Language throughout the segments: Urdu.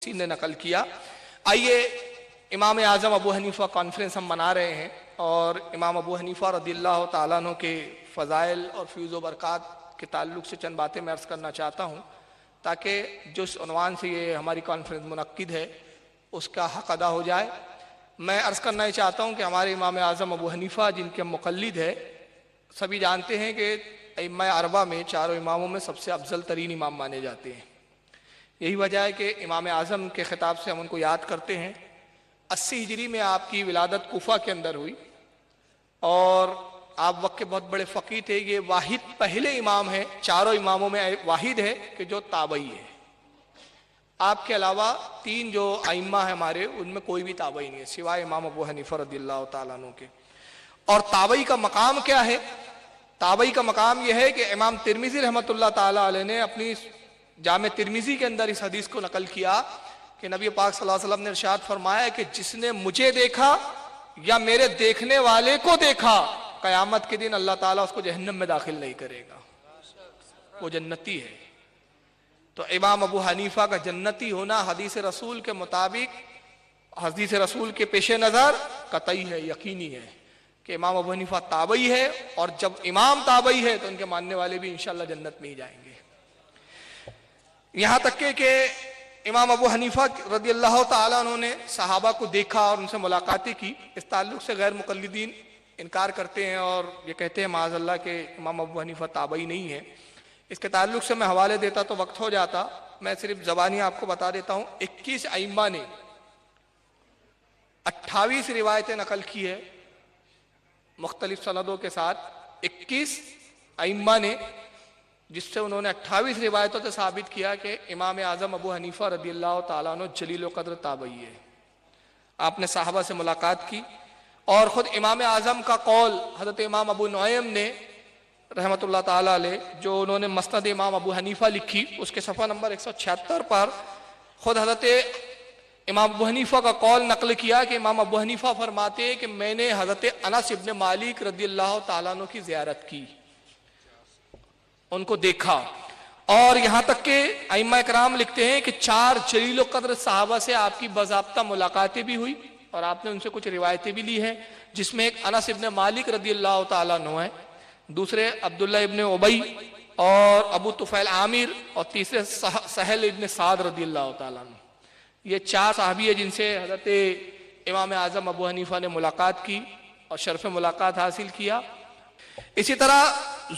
کسی نے نقل کیا۔ آئیے امام اعظم ابو حنیفہ کانفرنس ہم منا رہے ہیں اور امام ابو حنیفہ رضی اللہ تعالیٰ عنہ کے فضائل اور فیوز و برکات کے تعلق سے چند باتیں میں عرض کرنا چاہتا ہوں تاکہ جس عنوان سے یہ ہماری کانفرنس منعقد ہے اس کا حق ادا ہو جائے۔ میں عرض کرنا ہی چاہتا ہوں کہ ہمارے امام اعظم ابو حنیفہ جن کے مقلد ہے، سبھی جانتے ہیں کہ ائمہ اربعہ میں چاروں اماموں میں سب سے افضل ترین امام مانے جاتے ہیں۔ یہی وجہ ہے کہ امام اعظم کے خطاب سے ہم ان کو یاد کرتے ہیں۔ 80 ہجری میں آپ کی ولادت کوفہ کے اندر ہوئی اور آپ وقت کے بہت بڑے فقیہ تھے۔ یہ واحد پہلے امام ہیں، چاروں اماموں میں واحد ہے کہ جو تابعی ہے۔ آپ کے علاوہ 3 جو ائمہ ہیں ہمارے، ان میں کوئی بھی تابعی نہیں ہے سوائے امام ابو حنیفہ رضی اللہ تعالیٰ عنہ کے۔ اور تابعی کا مقام کیا ہے؟ تابعی کا مقام یہ ہے کہ امام ترمذی رحمۃ اللہ تعالیٰ علیہ نے اپنی جامع ترمذی کے اندر اس حدیث کو نقل کیا کہ نبی پاک صلی اللہ علیہ وسلم نے ارشاد فرمایا کہ جس نے مجھے دیکھا یا میرے دیکھنے والے کو دیکھا، قیامت کے دن اللہ تعالیٰ اس کو جہنم میں داخل نہیں کرے گا، وہ جنتی ہے۔ تو امام ابو حنیفہ کا جنتی ہونا حدیث رسول کے مطابق، حدیث رسول کے پیش نظر قطعی ہے، یقینی ہے کہ امام ابو حنیفہ تابعی ہے، اور جب امام تابعی ہے تو ان کے ماننے والے بھی انشاءاللہ جنت میں ہی جائیں گے۔ یہاں تک کہ امام ابو حنیفہ رضی اللہ تعالیٰ عنہ نے صحابہ کو دیکھا اور ان سے ملاقاتیں کی۔ اس تعلق سے غیر مقلدین انکار کرتے ہیں اور یہ کہتے ہیں معاذ اللہ کہ امام ابو حنیفہ تابعی نہیں ہے۔ اس کے تعلق سے میں حوالے دیتا تو وقت ہو جاتا، میں صرف زبانی آپ کو بتا دیتا ہوں۔ 21 ائمہ نے 28 روایتیں نقل کی ہے مختلف سندوں کے ساتھ۔ 21 ائمہ نے، جس سے انہوں نے 28 روایتوں سے ثابت کیا کہ امام اعظم ابو حنیفہ رضی اللہ تعالیٰ عنہ جلیل و قدر تابعی ہے۔ آپ نے صحابہ سے ملاقات کی، اور خود امام اعظم کا قول حضرت امام ابو نعیم نے رحمۃ اللہ تعالیٰ علیہ، جو انہوں نے مسند امام ابو حنیفہ لکھی، اس کے صفحہ نمبر 176 پر خود حضرت امام ابو حنیفہ کا قول نقل کیا کہ امام ابو حنیفہ فرماتے ہیں کہ میں نے حضرت انس ابن مالک رضی اللہ تعالیٰ عنہ کی زیارت کی، ان کو دیکھا۔ اور یہاں تک کہ ائمہ اکرام لکھتے ہیں کہ 4 جلیل و قدر صحابہ سے آپ کی باضابطہ ملاقاتیں بھی ہوئی اور آپ نے ان سے کچھ روایتیں بھی لی ہیں، جس میں ایک انس ابن مالک رضی اللہ تعالیٰ عنہ ہے، دوسرے عبداللہ ابن ابی اور ابو طفیل عامر، اور تیسرے سہل ابن سعد رضی اللہ تعالیٰ عنہ۔ یہ 4 صحابی ہیں جن سے حضرت امام اعظم ابو حنیفہ نے ملاقات کی اور شرف ملاقات حاصل کیا۔ اسی طرح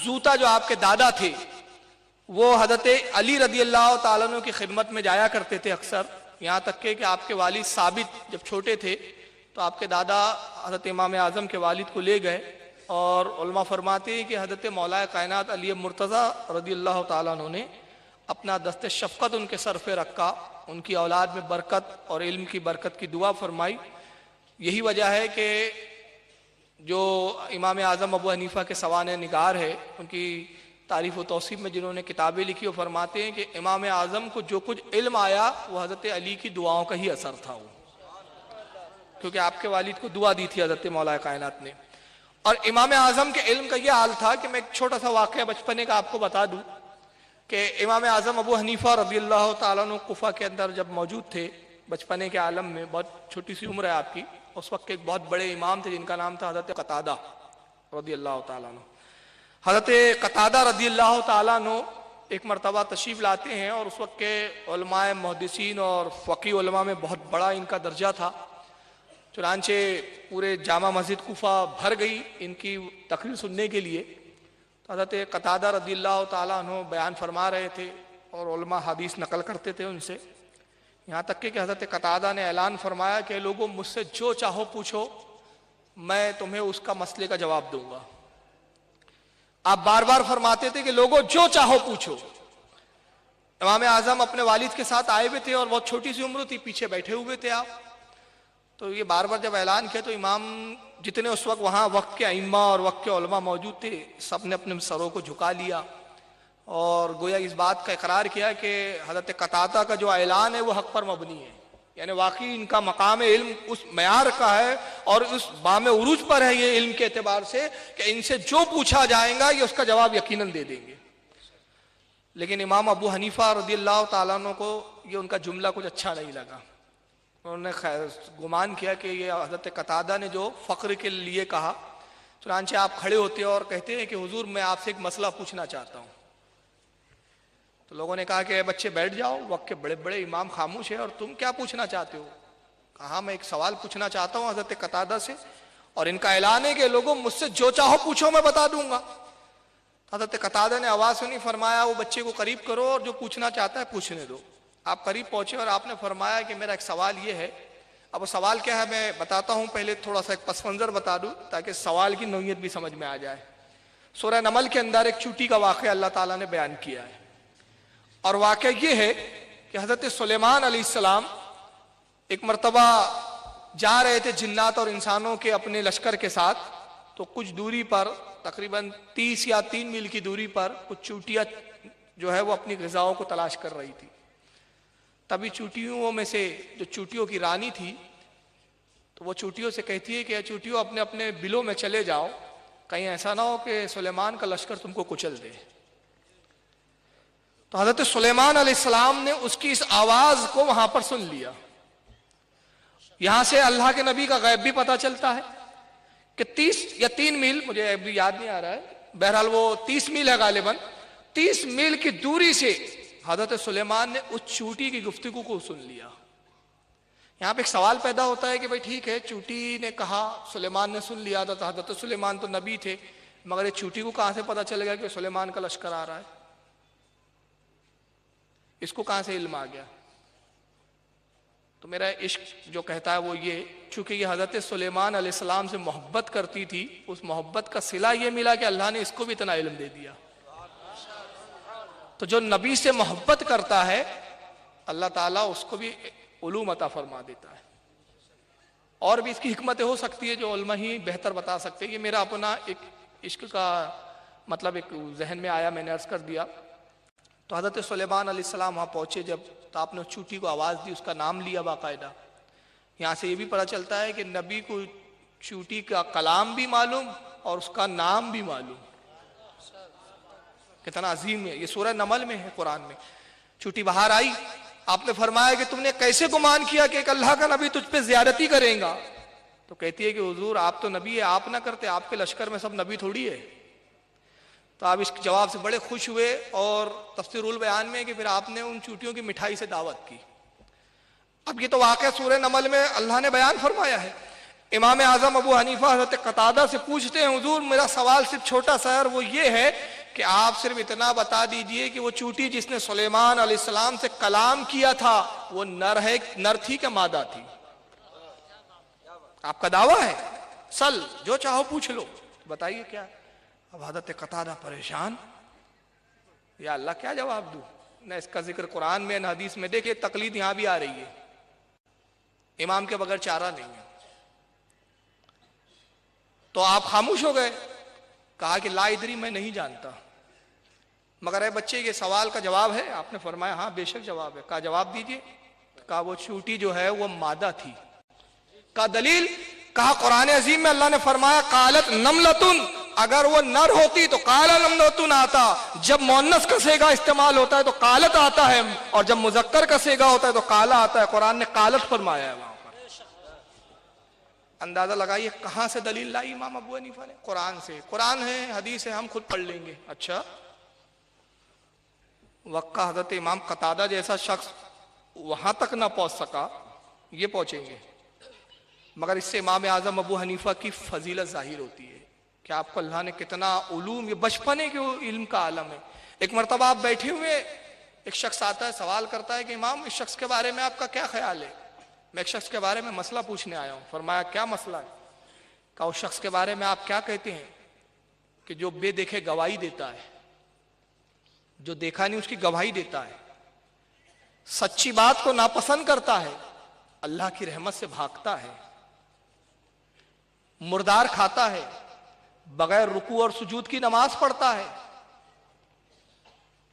زوتا جو آپ کے دادا تھے، وہ حضرت علی رضی اللہ تعالیٰ عنہ کی خدمت میں جایا کرتے تھے اکثر، یہاں تک کہ آپ کے والد ثابت جب چھوٹے تھے تو آپ کے دادا حضرت امام اعظم کے والد کو لے گئے، اور علماء فرماتے ہیں کہ حضرت مولا کائنات علی مرتضیٰ رضی اللہ تعالیٰ عنہ نے اپنا دست شفقت ان کے سر پہ رکھا، ان کی اولاد میں برکت اور علم کی برکت کی دعا فرمائی۔ یہی وجہ ہے کہ جو امام اعظم ابو حنیفہ کے سوانح نگار ہے، ان کی تعریف و توصیف میں جنہوں نے کتابیں لکھی، وہ فرماتے ہیں کہ امام اعظم کو جو کچھ علم آیا وہ حضرت علی کی دعاؤں کا ہی اثر تھا، کیونکہ آپ کے والد کو دعا دی تھی حضرت مولا کائنات نے۔ اور امام اعظم کے علم کا یہ حال تھا کہ میں ایک چھوٹا سا واقعہ بچپنے کا آپ کو بتا دوں کہ امام اعظم ابو حنیفہ رضی اللہ تعالیٰ عنہ کوفہ کے اندر جب موجود تھے، بچپنے کے عالم میں، بہت چھوٹی سی عمر ہے آپ کی، اس وقت ایک بہت بڑے امام تھے جن کا نام تھا حضرت قتادہ رضی اللہ تعالیٰ عنہ۔ حضرت قتادہ رضی اللہ تعالیٰ عنہ ایک مرتبہ تشریف لاتے ہیں، اور اس وقت کے علماء محدثین اور فقیہ علماء میں بہت بڑا ان کا درجہ تھا، چنانچہ پورے جامع مسجد کوفہ بھر گئی ان کی تقریر سننے کے لیے۔ تو حضرت قتادہ رضی اللہ تعالیٰ عنہ بیان فرما رہے تھے اور علماء حدیث نقل کرتے تھے ان سے، یہاں تک کہ حضرت قتادہ نے اعلان فرمایا کہ لوگوں مجھ سے جو چاہو پوچھو، میں تمہیں اس کا مسئلے کا جواب دوں گا۔ آپ بار بار فرماتے تھے کہ لوگوں جو چاہو پوچھو۔ امام اعظم اپنے والد کے ساتھ آئے ہوئے تھے اور بہت چھوٹی سی عمر تھی، پیچھے بیٹھے ہوئے تھے آپ۔ تو یہ بار بار جب اعلان کیا تو امام جتنے اس وقت وہاں وقت کے ائمہ اور وقت کے علماء موجود تھے، سب نے اپنے سروں کو جھکا لیا اور گویا اس بات کا اقرار کیا کہ حضرت قتادہ کا جو اعلان ہے وہ حق پر مبنی ہے، یعنی واقعی ان کا مقام علم اس معیار کا ہے اور اس بام عروج پر ہے یہ علم کے اعتبار سے کہ ان سے جو پوچھا جائے گا یہ اس کا جواب یقیناً دے دیں گے۔ لیکن امام ابو حنیفہ رضی اللہ تعالیٰ عنہ کو یہ ان کا جملہ کچھ اچھا نہیں لگا. انہوں نے گمان کیا کہ یہ حضرت قتادہ نے جو فقر کے لیے کہا. چنانچہ آپ کھڑے ہوتے ہیں اور کہتے ہیں کہ حضور میں آپ سے ایک مسئلہ پوچھنا چاہتا ہوں. تو لوگوں نے کہا کہ اے بچے بیٹھ جاؤ, وقت کے بڑے بڑے امام خاموش ہیں اور تم کیا پوچھنا چاہتے ہو؟ کہا میں ایک سوال پوچھنا چاہتا ہوں حضرت قتادہ سے, اور ان کا اعلان ہے کہ لوگوں مجھ سے جو چاہو پوچھو میں بتا دوں گا. حضرت قتادہ نے آواز سنی, فرمایا وہ بچے کو قریب کرو اور جو پوچھنا چاہتا ہے پوچھنے دو. آپ قریب پہنچے اور آپ نے فرمایا کہ میرا ایک سوال یہ ہے. اب وہ سوال کیا ہے میں بتاتا ہوں, پہلے تھوڑا سا ایک پس منظر بتا دوں تاکہ سوال کی نوعیت بھی سمجھ میں آ جائے. سورہ نمل کے اندر ایک چوٹی کا واقعہ اللہ تعالیٰ نے بیان کیا ہے, اور واقعہ یہ ہے کہ حضرت سلیمان علیہ السلام ایک مرتبہ جا رہے تھے جنات اور انسانوں کے اپنے لشکر کے ساتھ. تو کچھ دوری پر تقریباً 30 یا 3 میل کی دوری پر کچھ چوٹیاں جو ہے وہ اپنی غذاؤں کو تلاش کر رہی تھی. تبھی چوٹیوں میں سے جو چوٹیوں کی رانی تھی تو وہ چوٹیوں سے کہتی ہے کہ چوٹیوں اپنے اپنے بلوں میں چلے جاؤ, کہیں ایسا نہ ہو کہ سلیمان کا لشکر تم کو کچل دے. تو حضرت سلیمان علیہ السلام نے اس کی اس آواز کو وہاں پر سن لیا. یہاں سے اللہ کے نبی کا غیب بھی پتہ چلتا ہے کہ 30 یا 3 میل, مجھے ابھی یاد نہیں آ رہا ہے, بہرحال وہ 30 میل ہے غالباً, 30 میل کی دوری سے حضرت سلیمان نے اس چوٹی کی گفتگو کو سن لیا. یہاں پہ ایک سوال پیدا ہوتا ہے کہ بھئی ٹھیک ہے, چوٹی نے کہا, سلیمان نے سن لیا تھا, تو حضرت سلیمان تو نبی تھے, مگر یہ چوٹی کو کہاں سے پتہ چل گیا کہ سلیمان کا لشکر آ رہا ہے؟ اس کو کہاں سے علم آ گیا؟ تو میرا عشق جو کہتا ہے وہ یہ, چونکہ یہ حضرت سلیمان علیہ السلام سے محبت کرتی تھی, اس محبت کا صلہ یہ ملا کہ اللہ نے اس کو بھی اتنا علم دے دیا. تو جو نبی سے محبت کرتا ہے اللہ تعالیٰ اس کو بھی علوم عطا فرما دیتا ہے. اور بھی اس کی حکمتیں ہو سکتی ہے جو علماء ہی بہتر بتا سکتے ہیں. یہ میرا اپنا ایک عشق کا مطلب ایک ذہن میں آیا, میں نے عرض کر دیا. تو حضرت سلیمان علیہ السلام وہاں پہنچے جب, تو آپ نے چوٹی کو آواز دی, اس کا نام لیا باقاعدہ. یہاں سے یہ بھی پتہ چلتا ہے کہ نبی کو چوٹی کا کلام بھی معلوم اور اس کا نام بھی معلوم. کتنا عظیم ہے یہ, سورہ نمل میں ہے قرآن میں. چوٹی باہر آئی, آپ نے فرمایا کہ تم نے کیسے گمان کیا کہ ایک اللہ کا نبی تجھ پہ زیادتی کرے گا؟ تو کہتی ہے کہ حضور آپ تو نبی ہے, آپ نہ کرتے, آپ کے لشکر میں سب نبی تھوڑی ہے. تو آپ اس جواب سے بڑے خوش ہوئے, اور تفسیر البیان میں کہ پھر آپ نے ان چوٹیوں کی مٹھائی سے دعوت کی. اب یہ تو واقعہ سورہ نمل میں اللہ نے بیان فرمایا ہے. امام اعظم ابو حنیفہ حضرت قتادہ سے پوچھتے ہیں حضور میرا سوال صرف چھوٹا سا ہے, اور وہ یہ ہے کہ آپ صرف اتنا بتا دیجئے کہ وہ چوٹی جس نے سلیمان علیہ السلام سے کلام کیا تھا وہ نر تھی کہ مادہ تھی؟ آپ کا دعویٰ ہے, سل جو چاہو پوچھ لو, بتائیے کیا. اب حضرت قتادہ پریشان, یا اللہ کیا جواب دوں, نہ اس کا ذکر قرآن میں نہ حدیث میں. دیکھیں تقلید یہاں بھی آ رہی ہے, امام کے بغیر چارہ نہیں ہے. تو آپ خاموش ہو گئے, کہا کہ لا ادری میں نہیں جانتا. مگر اے بچے یہ سوال کا جواب ہے؟ آپ نے فرمایا ہاں بے شک جواب ہے. کہا جواب دیجئے. کہا وہ چوٹی جو ہے وہ مادہ تھی. کہا دلیل؟ کہا قرآن عظیم میں اللہ نے فرمایا قالت نملتن, اگر وہ نر ہوتی تو قالا نملتن آتا, جب مؤنث کا صیغہ استعمال ہوتا ہے تو قالت آتا ہے, اور جب مذکر کا صیغہ ہوتا ہے تو قالا آتا ہے. قرآن نے قالت فرمایا ہے وہاں پر. اندازہ لگائیے کہاں سے دلیل لائی امام ابو حنیفہ نے؟ قرآن سے. قرآن ہے, حدیث ہے, ہم خود پڑھ لیں گے. اچھا, وقت کا حضرت امام قتادہ جیسا شخص وہاں تک نہ پہنچ سکا, یہ پہنچیں گے. مگر اس سے امام اعظم ابو حنیفہ کی فضیلت ظاہر ہوتی ہے کہ آپ کو اللہ نے کتنا علوم, یہ بچپنے کے علم کا عالم ہے. ایک مرتبہ آپ بیٹھے ہوئے, ایک شخص آتا ہے سوال کرتا ہے کہ امام اس شخص کے بارے میں آپ کا کیا خیال ہے؟ میں ایک شخص کے بارے میں مسئلہ پوچھنے آیا ہوں. فرمایا کیا مسئلہ ہے؟ کہا اس شخص کے بارے میں آپ کیا کہتے ہیں کہ جو بے دیکھے گواہی دیتا ہے, جو دیکھا نہیں اس کی گواہی دیتا ہے, سچی بات کو ناپسند کرتا ہے, اللہ کی رحمت سے بھاگتا ہے, مردار کھاتا ہے, بغیر رکوع اور سجود کی نماز پڑھتا ہے,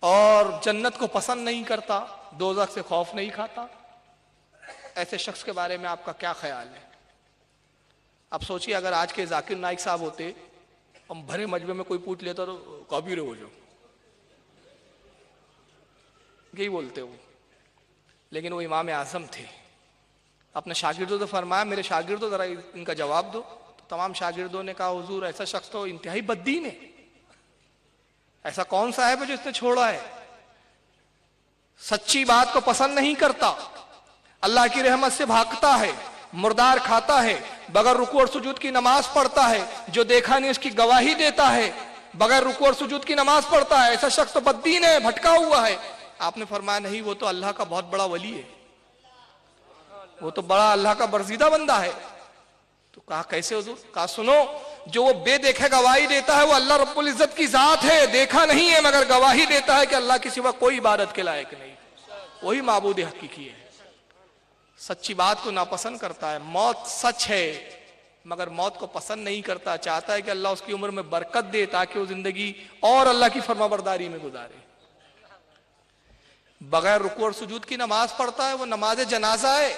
اور جنت کو پسند نہیں کرتا, دوزخ سے خوف نہیں کھاتا. ایسے شخص کے بارے میں آپ کا کیا خیال ہے؟ اب سوچئے اگر آج کے ذاکر نائک صاحب ہوتے, ہم بھرے مجمع میں کوئی پوچھ لیتا تو کافر ہو جاؤ, یہی بولتے وہ، لیکن وہ امام اعظم تھے. اپنے شاگردوں سے فرمایا میرے شاگردوں ذرا ان کا جواب دو. تو تمام شاگردوں نے کہا حضور ایسا شخص تو انتہائی بددین ہے، ایسا کون سا ہے جو اس نے چھوڑا ہے، سچی بات کو پسند نہیں کرتا، اللہ کی رحمت سے بھاگتا ہے، مردار کھاتا ہے، بغیر رکوع اور سجود کی نماز پڑھتا ہے، جو دیکھا نہیں اس کی گواہی دیتا ہے، بغیر رکوع اور سجود کی نماز پڑھتا ہے، ایسا شخص تو بددین ہے، بھٹکا ہوا ہے. آپ نے فرمایا نہیں، وہ تو اللہ کا بہت بڑا ولی ہے، وہ تو بڑا اللہ کا برگزیدہ بندہ ہے. تو کہا کیسے حضور؟ کہا سنو، جو وہ بے دیکھے گواہی دیتا ہے وہ اللہ رب العزت کی ذات ہے، دیکھا نہیں ہے مگر گواہی دیتا ہے کہ اللہ کے سوا کوئی عبادت کے لائق نہیں، وہی معبود حقیقی ہے. سچی بات کو ناپسند کرتا ہے، موت سچ ہے مگر موت کو پسند نہیں کرتا، چاہتا ہے کہ اللہ اس کی عمر میں برکت دے تاکہ وہ زندگی اور اللہ کی فرما برداری میں گزارے. بغیر رکوع اور سجود کی نماز پڑھتا ہے، وہ نماز جنازہ ہے.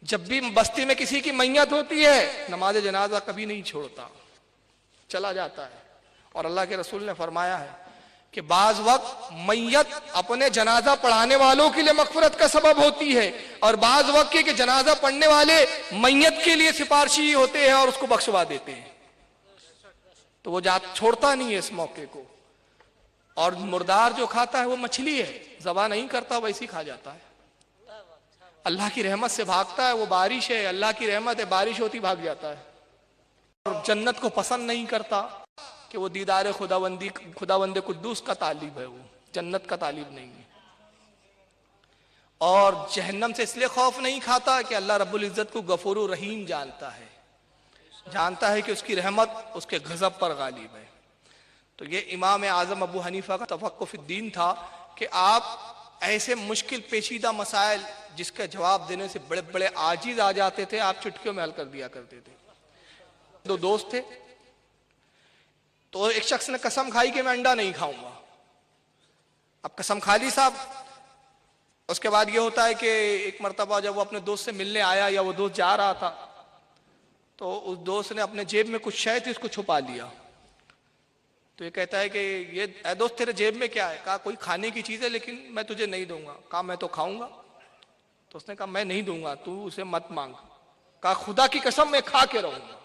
جب بھی بستی میں کسی کی میت ہوتی ہے نماز جنازہ کبھی نہیں چھوڑتا، چلا جاتا ہے. اور اللہ کے رسول نے فرمایا ہے کہ بعض وقت میت اپنے جنازہ پڑھانے والوں کے لیے مغفرت کا سبب ہوتی ہے، اور بعض وقت کہ جنازہ پڑھنے والے میت کے لیے سفارشی ہوتے ہیں اور اس کو بخشوا دیتے ہیں. تو وہ چھوڑتا نہیں ہے اس موقع کو. اور مردار جو کھاتا ہے وہ مچھلی ہے، ذبح نہیں کرتا ویسی کھا جاتا ہے. اللہ کی رحمت سے بھاگتا ہے، وہ بارش ہے، اللہ کی رحمت ہے، بارش ہوتی بھاگ جاتا ہے. اور جنت کو پسند نہیں کرتا کہ وہ دیدار خداوند قدوس کا طالب ہے، وہ جنت کا طالب نہیں ہے. اور جہنم سے اس لیے خوف نہیں کھاتا کہ اللہ رب العزت کو غفور و رحیم جانتا ہے، جانتا ہے کہ اس کی رحمت اس کے غضب پر غالب ہے. تو یہ امام اعظم ابو حنیفہ کا تفقہ فی الدین تھا کہ آپ ایسے مشکل پیچیدہ مسائل جس کا جواب دینے سے بڑے بڑے عاجز آ جاتے تھے، آپ چٹکیوں میں حل کر دیا کرتے تھے. دو دوست تھے، تو ایک شخص نے قسم کھائی کہ میں انڈا نہیں کھاؤں گا. اب قسم کھا لی صاحب. اس کے بعد یہ ہوتا ہے کہ ایک مرتبہ جب وہ اپنے دوست سے ملنے آیا یا وہ دوست جا رہا تھا تو اس دوست نے اپنے جیب میں کچھ شے تھی اس کو چھپا لیا. تو یہ کہتا ہے کہ یہ اے دوست تیرے جیب میں کیا ہے؟ کہا کوئی کھانے کی چیز ہے لیکن میں تجھے نہیں دوں گا. کہا میں تو کھاؤں گا. تو اس نے کہا میں نہیں دوں گا، تو اسے مت مانگ. کہا خدا کی قسم میں کھا کے رہوں گا.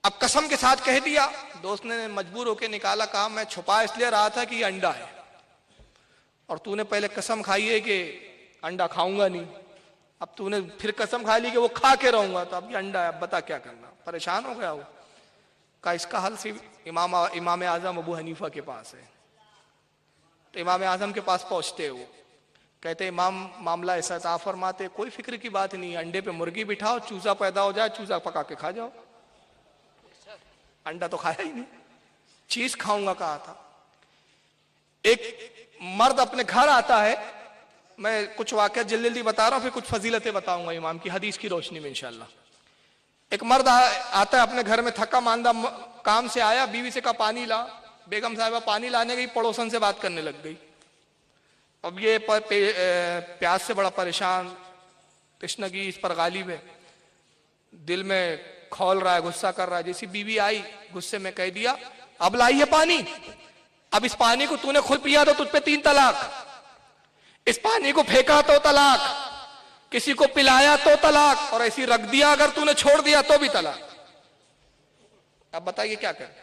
اب قسم کے ساتھ کہہ دیا. دوست نے مجبور ہو کے نکالا، کہا میں چھپا اس لیے رہا تھا کہ یہ انڈا ہے، اور تو نے پہلے قسم کھائی ہے کہ انڈا کھاؤں گا نہیں، اب تو نے پھر قسم کھا لی کہ وہ کھا کے رہوں گا، تو اب یہ انڈا ہے، اب بتا کیا کرنا. پریشان ہو گیا وہ. کہا اس کا حل صرف امام اعظم ابو حنیفہ کے پاس ہے. تو امام اعظم کے پاس پہنچتے وہ کہتے امام معاملہ ایسا عطا فرماتے، کوئی فکر کی بات نہیں، انڈے پہ مرغی بٹھاؤ، چوزا پیدا ہو جائے، چوزا پکا کے کھا جاؤ. انڈا تو کھایا ہی نہیں، چیز کھاؤں گا کہا تھا. ایک مرد اپنے گھر آتا ہے، میں کچھ واقعات جلدی بتا رہا ہوں، پھر کچھ فضیلتیں بتاؤں گا امام کی حدیث کی روشنی میں انشاءاللہ. ایک مرد آتا ہے اپنے گھر میں، تھکا ماندہ کام سے آیا، بیوی سے کہا پانی لا. بیگم صاحبہ پانی لانے گئی، پڑوسن سے بات کرنے لگ گئی. اب یہ پیاس سے بڑا پریشان، تشنگی اس پر غالب ہے، دل میں کھول رہا ہے، غصہ کر رہا ہے. جیسی بیوی آئی غصے میں کہہ دیا اب لائی ہے پانی، اب اس پانی کو تو نے خود پیا تو تجھ پہ 3 طلاق، اس پانی کو پھینکا تو طلاق، کسی کو پلایا تو طلاق، اور ایسی رکھ دیا اگر تو نے چھوڑ دیا تو بھی طلاق. اب بتائیے کیا کریں؟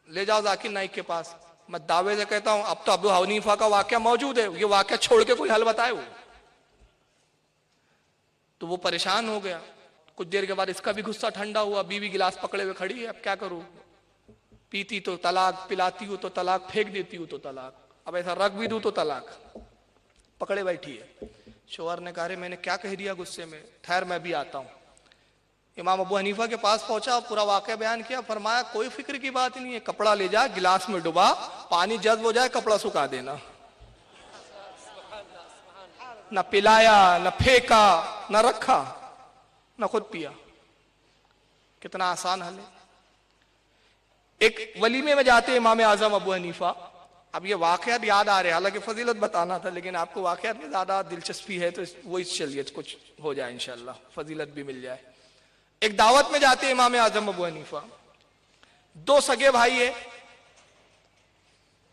لے جاؤ ذاکر نائک کے پاس. میں دعوے سے کہتا ہوں اب تو ابو حنیفہ کا واقعہ موجود ہے، یہ واقعہ چھوڑ کے کوئی حل بتائے وہ. تو وہ پریشان ہو گیا. کچھ دیر کے بعد اس کا بھی غصہ ٹھنڈا ہوا. بیوی گلاس پکڑے ہوئے کھڑی ہے، اب کیا کروں؟ پیتی تو طلاق، پلاتی ہوں تو طلاق، پھینک دیتی ہوں تو طلاق، اب ایسا رکھ بھی دوں تو طلاق. پکڑے بیٹھی ہے. شوہر نے کہا میں نے کیا کہہ دیا غصے میں، ٹھہر میں بھی آتا ہوں. امام ابو حنیفہ کے پاس پہنچا، پورا واقعہ بیان کیا. فرمایا کوئی فکر کی بات نہیں ہے، کپڑا لے جا، گلاس میں ڈبا، پانی جذب ہو جائے کپڑا سکھا دینا. نہ پلایا، نہ پھینکا، نہ رکھا، نہ خود پیا. کتنا آسان حل ہے. ایک ولیمے میں جاتے امام اعظم ابو حنیفہ. اب یہ واقعات یاد آ رہے ہیں، حالانکہ فضیلت بتانا تھا لیکن آپ کو واقعات میں زیادہ دلچسپی ہے تو وہی چلیے کچھ ہو جائے انشاءاللہ، فضیلت بھی مل جائے. ایک دعوت میں جاتے امام اعظم ابو حنیفہ. 2 سگے بھائی ہیں،